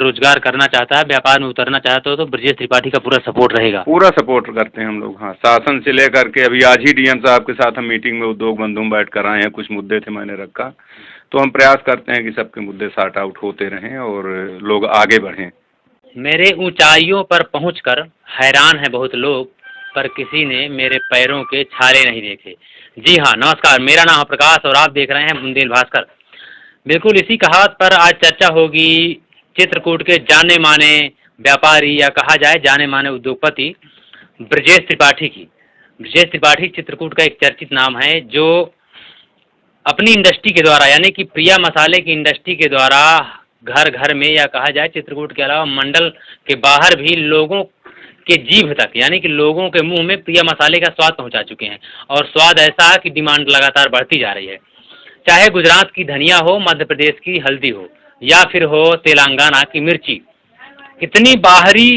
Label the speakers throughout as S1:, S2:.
S1: रोजगार करना चाहता है, व्यापार में उतरना चाहता हो तो ब्रजेश त्रिपाठी का पूरा सपोर्ट रहेगा।
S2: पूरा सपोर्ट करते हैं हम लोग। हाँ, शासन से लेकर के अभी आज ही डीएम साहब के साथ हम मीटिंग में उद्योग बंधु में बैठ कर आए हैं, कुछ मुद्दे थे मैंने रखा, तो हम प्रयास करते हैं कि सबके मुद्दे सॉर्ट आउट होते रहें और लोग आगे बढ़ें।
S1: मेरे ऊंचाइयों पर पहुंचकर हैरान है बहुत लोग, पर किसी ने मेरे पैरों के छाले नहीं देखे। जी हाँ, नमस्कार, मेरा नाम है प्रकाश और आप देख रहे हैं बुंदेल भास्कर। बिल्कुल इसी कहावत पर आज चर्चा होगी चित्रकूट के जाने माने व्यापारी या कहा जाए जाने माने उद्योगपति ब्रजेश त्रिपाठी की। ब्रजेश त्रिपाठी चित्रकूट का एक चर्चित नाम है, जो अपनी इंडस्ट्री के द्वारा यानी कि प्रिया मसाले की इंडस्ट्री के द्वारा घर घर में या कहा जाए चित्रकूट के अलावा मंडल के बाहर भी लोगों के जीभ तक यानी कि लोगों के मुंह में प्रिया मसाले का स्वाद पहुंचा चुके हैं और स्वाद ऐसा कि डिमांड लगातार बढ़ती जा रही है। चाहे गुजरात की धनिया हो, मध्य प्रदेश की हल्दी हो या फिर हो तेलंगाना की मिर्ची, इतनी बाहरी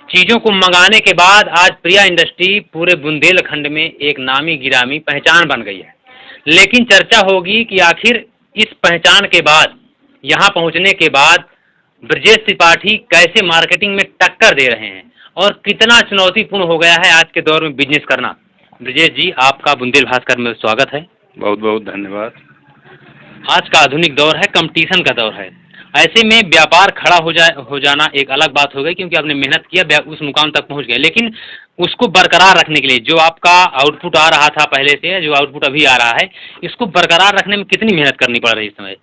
S1: चीज़ों को मंगाने के बाद आज प्रिया इंडस्ट्री पूरे बुंदेलखंड में एक नामी गिरामी पहचान बन गई है। लेकिन चर्चा होगी कि आखिर इस पहचान के बाद, यहाँ पहुँचने के बाद ब्रजेश त्रिपाठी कैसे मार्केटिंग में टक्कर दे रहे हैं और कितना चुनौतीपूर्ण हो गया है आज के दौर में बिजनेस करना। ब्रजेश जी, आपका बुंदेल भास्कर में स्वागत है।
S2: बहुत बहुत धन्यवाद।
S1: आज का आधुनिक दौर है, कंपटीशन का दौर है। ऐसे में व्यापार खड़ा हो जाना एक अलग बात हो गई, क्योंकि आपने मेहनत किया, उस मुकाम तक पहुंच गए। लेकिन उसको बरकरार रखने के लिए जो आपका आउटपुट आ रहा था पहले से, जो आउटपुट अभी आ रहा है, इसको बरकरार रखने में कितनी मेहनत करनी पड़ रही है इस समय?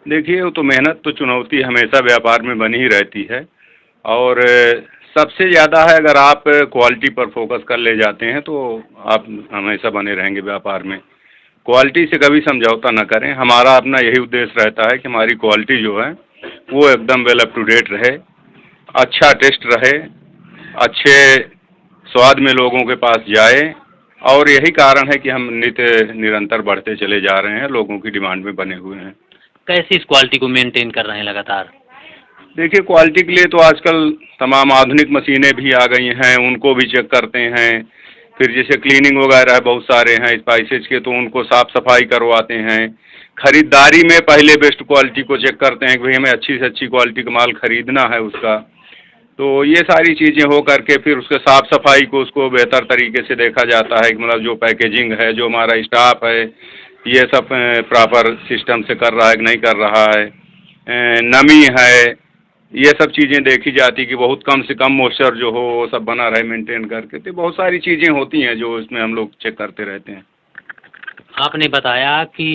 S2: देखिए, वो तो मेहनत तो चुनौती हमेशा व्यापार में बनी ही रहती है और सबसे ज़्यादा है अगर आप क्वालिटी पर फोकस कर ले जाते हैं तो आप हमेशा बने रहेंगे व्यापार में। क्वालिटी से कभी समझौता न करें। हमारा अपना यही उद्देश्य रहता है कि हमारी क्वालिटी जो है वो एकदम वेल अप टू डेट रहे, अच्छा टेस्ट रहे, अच्छे स्वाद में लोगों के पास जाए और यही कारण है कि हम निरंतर बढ़ते चले जा रहे हैं, लोगों की डिमांड में बने हुए हैं।
S1: कैसे इस क्वालिटी को मेंटेन कर रहे हैं लगातार?
S2: देखिए, क्वालिटी के लिए तो आजकल तमाम आधुनिक मशीनें भी आ गई हैं, उनको भी चेक करते हैं। फिर जैसे क्लीनिंग वगैरह बहुत सारे हैं स्पाइसेज के, तो उनको साफ़ सफाई करवाते हैं। ख़रीदारी में पहले बेस्ट क्वालिटी को चेक करते हैं कि भाई हमें अच्छी से अच्छी क्वालिटी का माल ख़रीदना है उसका। तो ये सारी चीज़ें हो करके फिर उसके साफ़ सफाई को उसको बेहतर तरीके से देखा जाता है कि मतलब जो पैकेजिंग है, जो हमारा स्टाफ है, ये सब प्रॉपर सिस्टम से कर रहा है कि नहीं कर रहा है, नमी है, ये सब चीज़ें देखी जाती कि बहुत कम से कम मॉइस्चर जो हो वो सब बना रहे मेंटेन करके। तो बहुत सारी चीज़ें होती हैं जो इसमें हम लोग चेक करते रहते हैं।
S1: आपने बताया कि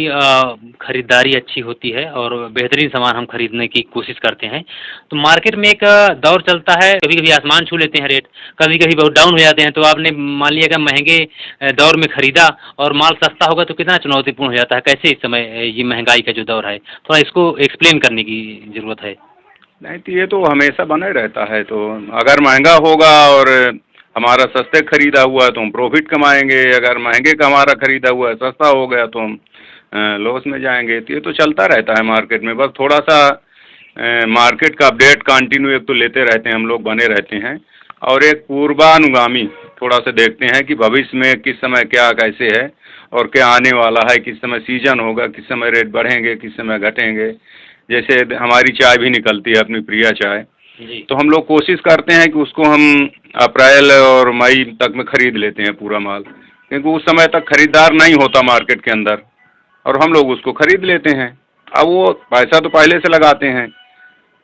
S1: खरीदारी अच्छी होती है और बेहतरीन सामान हम खरीदने की कोशिश करते हैं। तो मार्केट में एक दौर चलता है, कभी कभी आसमान छू लेते हैं रेट, कभी कभी बहुत डाउन हो जाते हैं। तो आपने मान लिया कि महंगे दौर में खरीदा और माल सस्ता होगा तो कितना चुनौतीपूर्ण हो जाता है। कैसे इस समय ये महंगाई का जो दौर है, थोड़ा इसको एक्सप्लेन करने की ज़रूरत है।
S2: नहीं तो ये तो हमेशा बना ही रहता है। तो अगर महंगा होगा और हमारा सस्ते खरीदा हुआ है तो हम प्रॉफिट कमाएंगे, अगर महंगे का हमारा खरीदा हुआ है सस्ता हो गया तो हम लॉस में जाएंगे। तो ये तो चलता रहता है मार्केट में। बस थोड़ा सा मार्केट का अपडेट कंटिन्यू एक तो लेते रहते हैं हम लोग, बने रहते हैं और एक पूर्वानुगामी थोड़ा सा देखते हैं कि भविष्य में किस समय क्या कैसे है और क्या आने वाला है, किस समय सीजन होगा, किस समय रेट बढ़ेंगे, किस समय घटेंगे। जैसे हमारी चाय भी निकलती है अपनी प्रिया चाय, तो हम लोग कोशिश करते हैं कि उसको हम अप्रैल और मई तक में ख़रीद लेते हैं पूरा माल, क्योंकि उस समय तक खरीदार नहीं होता मार्केट के अंदर और हम लोग उसको ख़रीद लेते हैं। अब वो पैसा तो पहले से लगाते हैं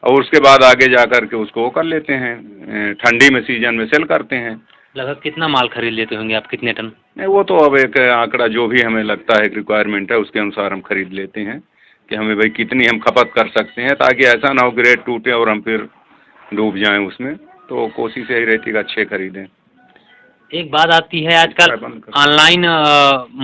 S2: और उसके बाद आगे जा कर के उसको वो कर लेते हैं, ठंडी में सीजन में सेल करते हैं।
S1: लगभग कितना माल खरीद लेते होंगे आप, कितने टन?
S2: नहीं, वो तो अब एक आंकड़ा जो भी हमें लगता है रिक्वायरमेंट है उसके अनुसार हम खरीद लेते हैं कि हमें भाई कितनी हम खपत कर सकते हैं, ताकि ऐसा ना हो कि रेट टूटे और हम फिर डूब जाएं उसमें। तो कोशिश यही रहती है कि अच्छे खरीदें।
S1: एक बात आती है आजकल ऑनलाइन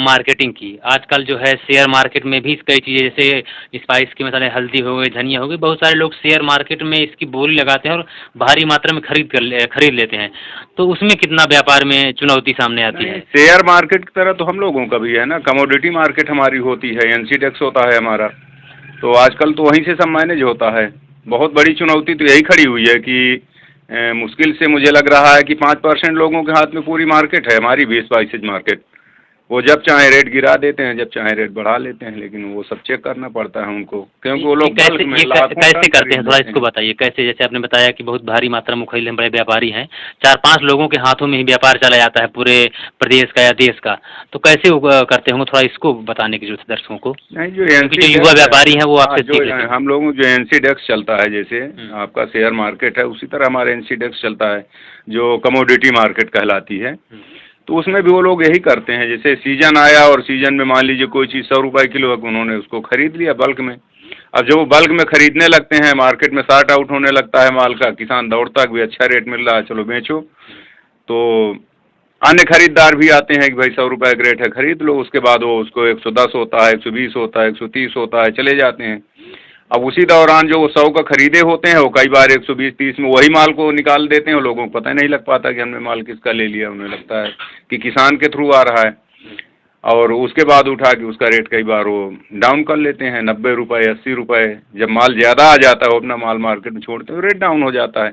S1: मार्केटिंग की। आजकल जो है शेयर मार्केट में भी कई चीज़ें, जैसे स्पाइस की मसाले, हल्दी हो गई, धनिया हो गई, बहुत सारे लोग शेयर मार्केट में इसकी बोली लगाते हैं और भारी मात्रा में खरीद लेते हैं। तो उसमें कितना व्यापार में चुनौती सामने आती है?
S2: शेयर मार्केट की तरह तो हम लोगों का भी है ना, कमोडिटी मार्केट हमारी होती है, एनसीडेक्स होता है हमारा, तो आजकल तो वहीं से सब मैनेज होता है। बहुत बड़ी चुनौती तो यही खड़ी हुई है कि मुश्किल से मुझे लग रहा है कि 5% लोगों के हाथ में पूरी मार्केट है हमारी भी स्पाइसेज मार्केट। वो जब चाहे रेट गिरा देते हैं, जब चाहे रेट बढ़ा लेते हैं, लेकिन वो सब चेक करना पड़ता है उनको, क्योंकि वो लोग
S1: कैसे
S2: बल्क में लाखों
S1: कैसे
S2: टन
S1: करते हैं,
S2: खरीद
S1: थोड़ा
S2: लेते
S1: इसको
S2: हैं।
S1: बताइए कैसे। जैसे आपने बताया कि बहुत भारी मात्रा में खरीदने बड़े व्यापारी हैं, 4-5 लोगों के हाथों में ही व्यापार चला जाता है पूरे प्रदेश का या देश का, तो कैसे वो करते होंगे, थोड़ा इसको बताने की जरूरत है दर्शकों को,
S2: नहीं, जो
S1: क्योंकि जो
S2: एनसी
S1: युवा
S2: डेस्क
S1: व्यापारी हैं वो
S2: है, हाँ,
S1: आपसे
S2: जो
S1: सीख लेते हैं।
S2: हम लोगों जो एनसी डेस्क चलता है, जैसे
S1: हम्म,
S2: आपका शेयर मार्केट है, उसी तरह हमारा एनसी डेस्क चलता है, जो कमोडिटी मार्केट कहलाती है।
S1: हम्म,
S2: तो उसमें भी वो लोग यही करते हैं, जैसे सीजन आया और सीजन में मान लीजिए कोई चीज़ 100 रुपये किलो है, उन्होंने उसको खरीद लिया बल्क में। अब जब वो बल्क में खरीदने लगते हैं, मार्केट में शॉर्ट आउट होने लगता है माल का, किसान दौड़ता है कि अच्छा रेट मिल रहा है, चलो बेचो। तो अन्य खरीदार भी आते हैं कि भाई 100 रुपये का रेट है, खरीद लो। उसके बाद वो उसको 110 होता है, 120 होता है, 130 होता है, चले जाते हैं। अब उसी दौरान जो वो 100 का खरीदे होते हैं, वो कई बार 120-130 में वही माल को निकाल देते हैं। लोगों को पता ही नहीं लग पाता कि हमने माल किसका ले लिया, उन्हें लगता है कि किसान के थ्रू आ रहा है, और उसके बाद उठा के उसका रेट कई बार वो डाउन कर लेते हैं, 90 रुपये, 80 रुपये। जब माल ज़्यादा आ जाता है, वो अपना माल मार्केट में छोड़ते हैं, रेट डाउन हो जाता है।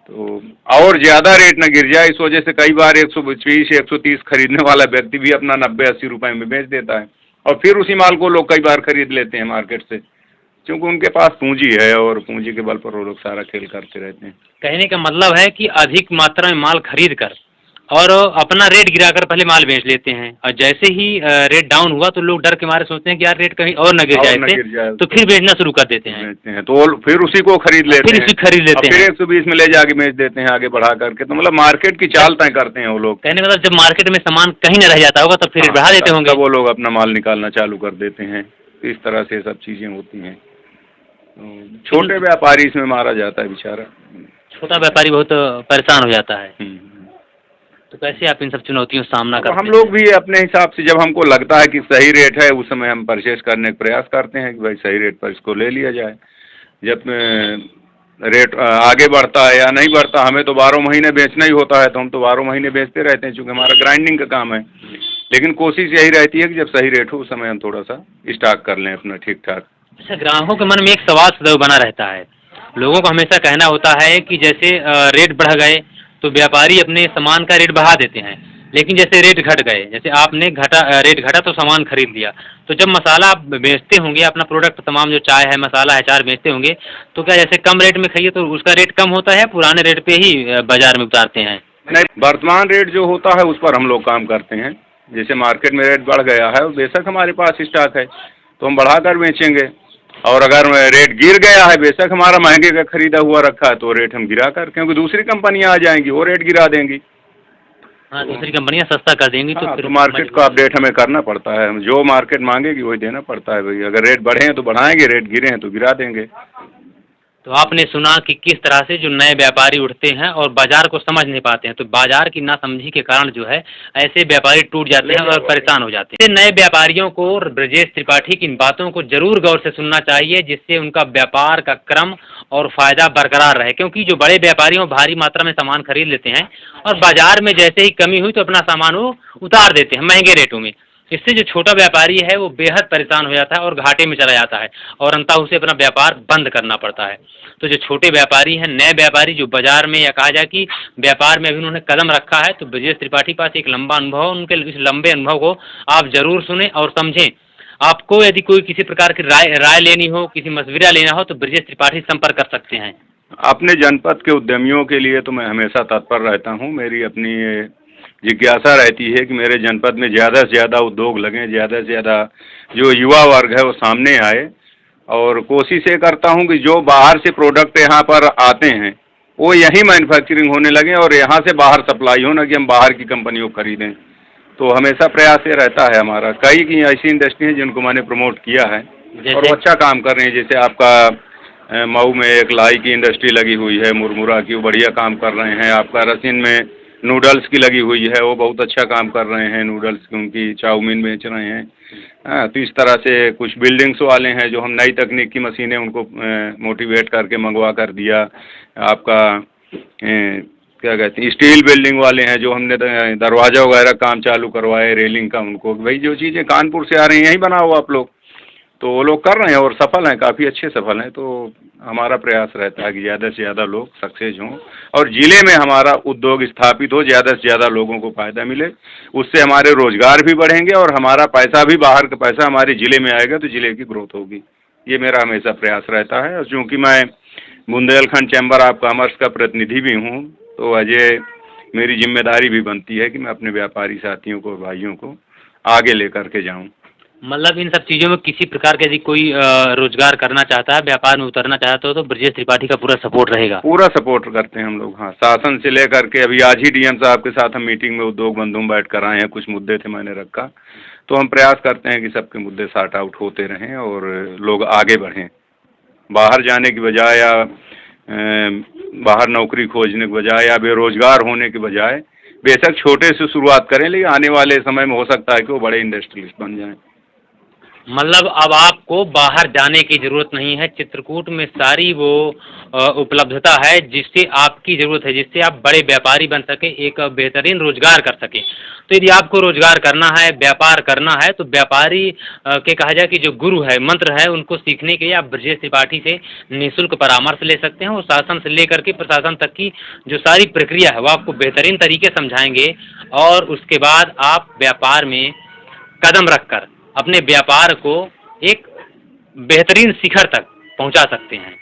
S2: तो और ज़्यादा रेट ना गिर जाए, इस वजह से कई बार 120, 130 खरीदने वाला व्यक्ति भी अपना 90-80 रुपये में बेच देता है, और फिर उसी माल को लोग कई बार खरीद लेते हैं मार्केट से, क्योंकि उनके पास पूंजी है, और पूंजी के बल पर वो लोग सारा खेल करते रहते हैं।
S1: कहने का मतलब है कि अधिक मात्रा में माल खरीद कर और अपना रेट गिराकर पहले माल बेच लेते हैं, और जैसे ही रेट डाउन हुआ तो लोग डर के मारे सोचते हैं कि यार रेट कहीं और न गिर
S2: और
S1: जाए
S2: न
S1: इससे,
S2: गिर जाए
S1: तो फिर बेचना शुरू कर देते हैं।
S2: बेचते हैं, तो वो फिर उसी को खरीद लेते
S1: फिर
S2: हैं,
S1: उसी खरीद लेते
S2: और फिर
S1: हैं।
S2: 120 में ले जाके बेच देते हैं आगे बढ़ा करके। तो मतलब मार्केट की चाल तय करते हैं वो लोग।
S1: कहने का मतलब जब मार्केट में सामान कहीं न रह जाता होगा तब फिर रेट बढ़ा देते होंगे।
S2: तब वो लोग अपना माल निकालना चालू कर देते हैं। तो इस तरह से सब चीज़ें होती हैं। छोटे व्यापारी इसमें मारा जाता है बेचारा।
S1: छोटा व्यापारी बहुत परेशान हो जाता है।
S2: हम्म।
S1: तो कैसे आप इन सब चुनौतियों का सामना
S2: तो
S1: करते
S2: हम
S1: हैं?
S2: लोग भी अपने हिसाब से, जब हमको लगता है कि सही रेट है, उस समय हम परचेज करने का प्रयास करते हैं कि भाई सही रेट पर इसको ले लिया जाए। जब रेट आगे बढ़ता है या नहीं बढ़ता, हमें तो 12 महीने बेचना ही होता है, तो हम तो 12 महीने बेचते रहते हैं, चूँकि हमारा ग्राइंडिंग का काम है। लेकिन कोशिश यही रहती है कि जब सही रेट हो उस समय हम थोड़ा सा स्टॉक कर लें अपना ठीक ठाक।
S1: अच्छा, ग्राहकों के मन में एक सवाल सदैव बना रहता है। लोगों का हमेशा कहना होता है कि जैसे रेट बढ़ गए तो व्यापारी अपने सामान का रेट बढ़ा देते हैं, लेकिन जैसे रेट घट गए, जैसे आपने रेट घटा तो सामान खरीद लिया, तो जब मसाला आप बेचते होंगे, अपना प्रोडक्ट तमाम जो चाय है, मसाला है, अचार बेचते होंगे, तो क्या जैसे कम रेट में खाइए तो उसका रेट कम होता है, पुराने रेट पे ही बाजार में उतारते हैं?
S2: नहीं, वर्तमान रेट जो होता है उस पर हम लोग काम करते हैं। जैसे मार्केट में रेट बढ़ गया है, बेशक हमारे पास स्टॉक है तो हम बढ़ाकर बेचेंगे, और अगर रेट गिर गया है, बेशक हमारा महंगे का खरीदा हुआ रखा है, तो रेट हम गिरा कर, क्योंकि दूसरी कंपनियां आ जाएंगी वो रेट गिरा देंगी।
S1: हाँ, दूसरी कंपनियां सस्ता कर देंगी तो
S2: हाँ,
S1: फिर
S2: तो मार्केट को अपडेट हमें करना पड़ता है, जो मार्केट मांगेगी वही देना पड़ता है भाई। अगर रेट बढ़े हैं तो बढ़ाएंगे, रेट गिरे हैं तो गिरा देंगे।
S1: तो आपने सुना कि किस तरह से जो नए व्यापारी उठते हैं और बाजार को समझ नहीं पाते हैं, तो बाजार की नासमझी के कारण जो है ऐसे व्यापारी टूट जाते हैं और परेशान हो जाते हैं। ऐसे नए व्यापारियों को ब्रजेश त्रिपाठी की इन बातों को जरूर गौर से सुनना चाहिए, जिससे उनका व्यापार का क्रम और फायदा बरकरार रहे, क्योंकि जो बड़े व्यापारी वो भारी मात्रा में सामान खरीद लेते हैं और बाजार में जैसे ही कमी हुई तो अपना सामान वो उतार देते हैं महंगे रेटों में। इससे जो छोटा व्यापारी है वो बेहद परेशान हो जाता है और घाटे में चला जाता है, और अंततः उसे अपना व्यापार बंद करना पड़ता है। तो जो छोटे व्यापारी हैं, नए व्यापारी जो बाजार में, या कहा जाए कि व्यापार में अभी उन्होंने कदम रखा है, तो ब्रजेश त्रिपाठी पास एक लंबा अनुभव है। उनके इस लंबे अनुभव को आप जरूर सुने और समझें। आपको यदि कोई किसी प्रकार की राय लेनी हो, किसी मशविरा लेना हो, तो ब्रजेश त्रिपाठी संपर्क कर सकते हैं।
S2: अपने जनपद के उद्यमियों के लिए तो मैं हमेशा तत्पर रहता हूँ। मेरी अपनी जिज्ञासा रहती है कि मेरे जनपद में ज़्यादा से ज़्यादा उद्योग लगें, ज़्यादा से ज़्यादा जो युवा वर्ग है वो सामने आए, और कोशिश ये करता हूँ कि जो बाहर से प्रोडक्ट यहाँ पर आते हैं वो यहीं मैन्युफैक्चरिंग होने लगे और यहाँ से बाहर सप्लाई हो, ना कि हम बाहर की कंपनियों को खरीदें। तो हमेशा प्रयास ये रहता है हमारा। कई की ऐसी इंडस्ट्री हैं जिनको मैंने प्रमोट किया है और वो अच्छा काम कर रहे हैं। जैसे आपका मऊ में एक लाई की इंडस्ट्री लगी हुई है, मुरमुरा की, वो बढ़िया काम कर रहे हैं। आपका रसिन में नूडल्स की लगी हुई है, वो बहुत अच्छा काम कर रहे हैं, नूडल्स की उनकी चाउमीन बेच रहे हैं। हाँ, तो इस तरह से कुछ बिल्डिंग्स वाले हैं जो हम नई तकनीक की मशीनें उनको मोटिवेट करके मंगवा कर दिया। आपका क्या कहते हैं, स्टील बिल्डिंग वाले हैं जो हमने दरवाजा वगैरह काम चालू करवाए, रेलिंग का, उनको भाई जो चीज़ें कानपुर से आ रही हैं यहीं बनाओ आप लोग। तो वो लोग कर रहे हैं और सफल हैं, काफ़ी अच्छे सफल हैं। तो हमारा प्रयास रहता है कि ज़्यादा से ज़्यादा लोग सक्सेस हों और ज़िले में हमारा उद्योग स्थापित हो, ज़्यादा से ज़्यादा लोगों को फ़ायदा मिले। उससे हमारे रोज़गार भी बढ़ेंगे और हमारा पैसा भी, बाहर का पैसा हमारे ज़िले में आएगा तो ज़िले की ग्रोथ होगी। ये मेरा हमेशा प्रयास रहता है। और चूँकि मैं बुंदेलखंड चैम्बर ऑफ कॉमर्स का प्रतिनिधि भी हूँ, तो अजय मेरी जिम्मेदारी भी बनती है कि मैं अपने व्यापारी साथियों को, भाइयों को आगे लेकर के जाऊँ।
S1: मतलब इन सब चीज़ों में किसी प्रकार के यदि कोई रोजगार करना चाहता है, व्यापार में उतरना चाहता हो, तो ब्रजेश त्रिपाठी का पूरा सपोर्ट रहेगा?
S2: पूरा सपोर्ट करते हैं हम लोग, हाँ। शासन से लेकर के अभी आज ही डीएम साहब के साथ हम मीटिंग में उद्योग बंधु में बैठ कर आए हैं, कुछ मुद्दे थे मैंने रखा। तो हम प्रयास करते हैं कि सबके मुद्दे सॉर्ट आउट होते रहें और लोग आगे बढ़ें। बाहर जाने की बजाय या बाहर नौकरी खोजने के बजाय या बेरोजगार होने के बजाय बेशक छोटे से शुरुआत करें, लेकिन आने वाले समय में हो सकता है कि वो बड़े इंडस्ट्रियलिस्ट बन जाएं।
S1: मतलब अब आपको बाहर जाने की ज़रूरत नहीं है, चित्रकूट में सारी वो उपलब्धता है जिससे आपकी ज़रूरत है, जिससे आप बड़े व्यापारी बन सकें, एक बेहतरीन रोजगार कर सकें। तो यदि आपको रोजगार करना है, व्यापार करना है, तो व्यापारी के कहा जाए कि जो गुरु है, मंत्र है, उनको सीखने के लिए आप ब्रजेश त्रिपाठी से निःशुल्क परामर्श ले सकते हैं और शासन से लेकर के प्रशासन तक की जो सारी प्रक्रिया है वो आपको बेहतरीन तरीके समझाएंगे और उसके बाद आप व्यापार में कदम रखकर अपने व्यापार को एक बेहतरीन शिखर तक पहुंचा सकते हैं।